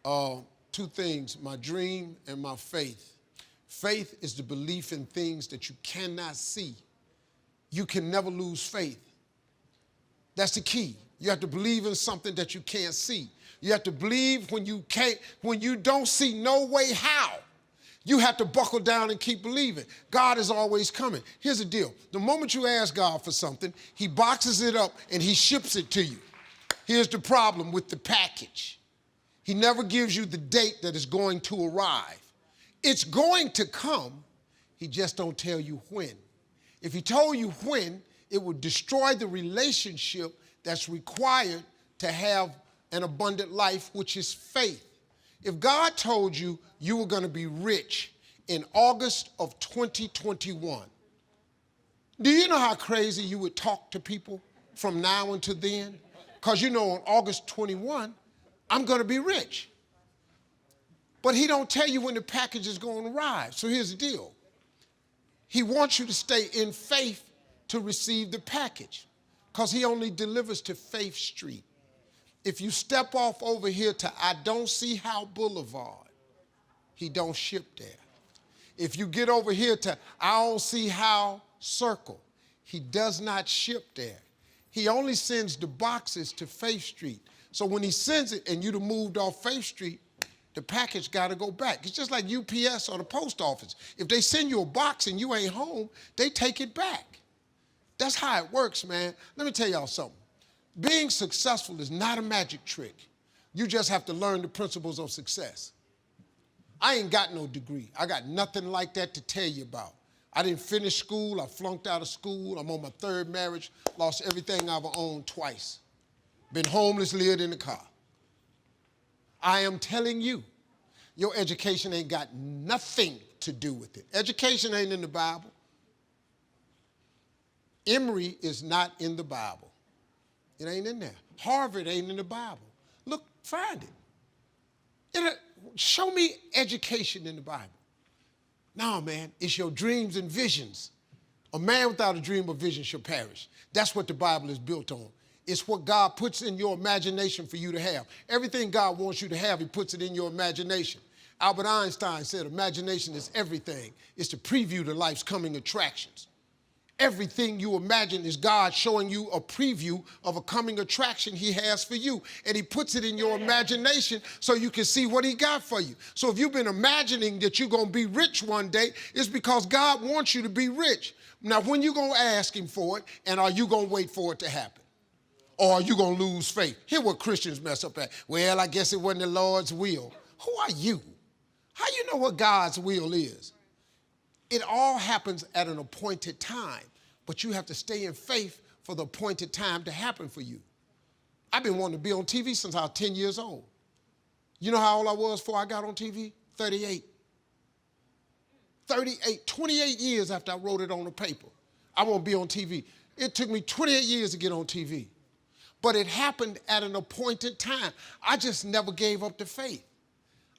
uh, two things, my dream and my faith. Faith is the belief in things that you cannot see. You can never lose faith. That's the key. You have to believe in something that you can't see. You have to believe when you don't see no way how. You have to buckle down and keep believing. God is always coming. Here's the deal. The moment you ask God for something, he boxes it up and he ships it to you. Here's the problem with the package. He never gives you the date that it's going to arrive. It's going to come, he just don't tell you when. If he told you when, it would destroy the relationship that's required to have an abundant life, which is faith. If God told you you were going to be rich in August of 2021, do you know how crazy you would talk to people from now until then? Because you know on August 21, I'm going to be rich. But he don't tell you when the package is going to arrive. So here's the deal. He wants you to stay in faith to receive the package because he only delivers to Faith Street. If you step off over here to I Don't See How Boulevard, he don't ship there. If you get over here to I Don't See How Circle, he does not ship there. He only sends the boxes to Faith Street. So when he sends it and you'd have moved off Faith Street, the package got to go back. It's just like UPS or the post office. If they send you a box and you ain't home, they take it back. That's how it works, man. Let me tell y'all something. Being successful is not a magic trick. You just have to learn the principles of success. I ain't got no degree. I got nothing like that to tell you about. I didn't finish school. I flunked out of school. I'm on my third marriage. Lost everything I've owned twice. Been homeless, lived in the car. I am telling you, your education ain't got nothing to do with it. Education ain't in the Bible. Emory is not in the Bible. It ain't in there. Harvard ain't in the Bible. Look, find it. Show me education in the Bible. No, man, it's your dreams and visions. A man without a dream or vision shall perish. That's what the Bible is built on. It's what God puts in your imagination for you to have. Everything God wants you to have, he puts it in your imagination. Albert Einstein said imagination is everything. It's the preview to life's coming attractions. Everything you imagine is God showing you a preview of a coming attraction he has for you. And he puts it in your imagination so you can see what he got for you. So if you've been imagining that you're going to be rich one day, it's because God wants you to be rich. Now, when you going to ask him for it, and are you going to wait for it to happen? Or are you going to lose faith? Here's what Christians mess up at. Well, I guess it wasn't the Lord's will. Who are you? How you know what God's will is? It all happens at an appointed time, but you have to stay in faith for the appointed time to happen for you. I've been wanting to be on TV since I was 10 years old. You know how old I was before I got on TV? 38. 38, 28 years after I wrote it on the paper. I want to be on TV. It took me 28 years to get on TV. But it happened at an appointed time. I just never gave up the faith.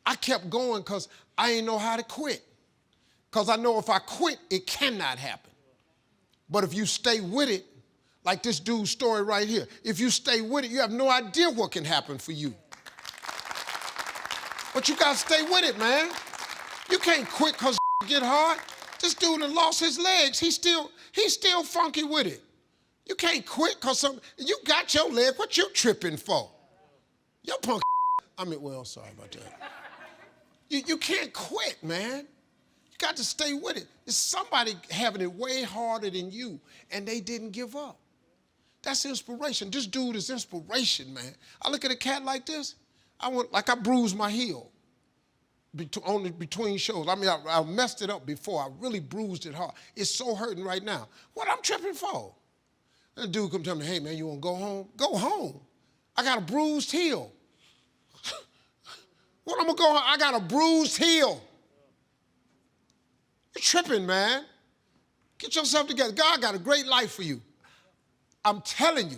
I kept going because I didn't know how to quit. Because I know if I quit, it cannot happen. But if you stay with it, like this dude's story right here, if you stay with it, you have no idea what can happen for you. But you got to stay with it, man. You can't quit because get hard. This dude done lost his legs. He's still funky with it. You can't quit because you got your leg. What you tripping for? Your punk. Well, sorry about that. You can't quit, man. You got to stay with it. It's somebody having it way harder than you, and they didn't give up. That's inspiration. This dude is inspiration, man. I look at a cat like this, I bruised my heel between shows. I messed it up before. I really bruised it hard. It's so hurting right now. What I'm tripping for? And the dude come tell me, hey, man, you want to go home? Go home. I got a bruised heel. What I'm going to go home? I got a bruised heel. You're tripping, man. Get yourself together. God got a great life for you. I'm telling you,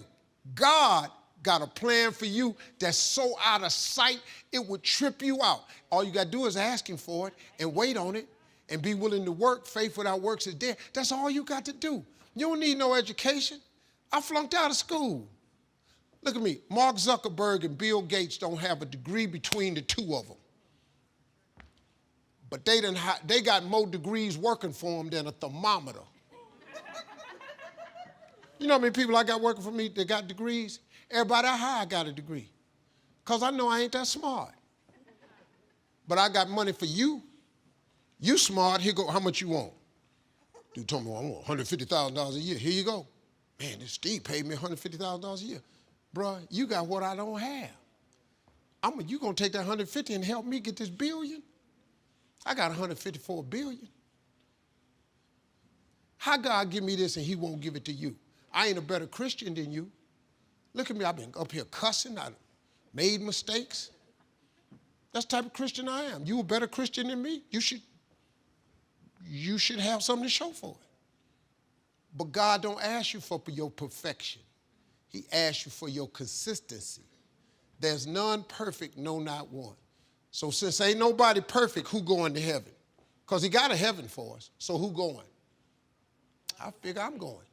God got a plan for you that's so out of sight, it would trip you out. All you got to do is ask him for it and wait on it and be willing to work. Faith without works is dead. That's all you got to do. You don't need no education. I flunked out of school. Look at me. Mark Zuckerberg and Bill Gates don't have a degree between the two of them. But they got more degrees working for them than a thermometer. You know how many people I got working for me that got degrees? Everybody I hire got a degree. Because I know I ain't that smart. But I got money for you. You smart, here go, how much you want? Dude told me, well, I want $150,000 a year. Here you go. Man, this Steve paid me $150,000 a year. Bruh, you got what I don't have. You gonna take that $150 and help me get this billion? I got $154 billion. How God give me this and he won't give it to you? I ain't a better Christian than you. Look at me, I've been up here cussing, I made mistakes. That's the type of Christian I am. You a better Christian than me? You should have something to show for it. But God don't ask you for your perfection. He asks you for your consistency. There's none perfect, no, not one. So since ain't nobody perfect, who going to heaven? Because he got a heaven for us. So who going? I figure I'm going.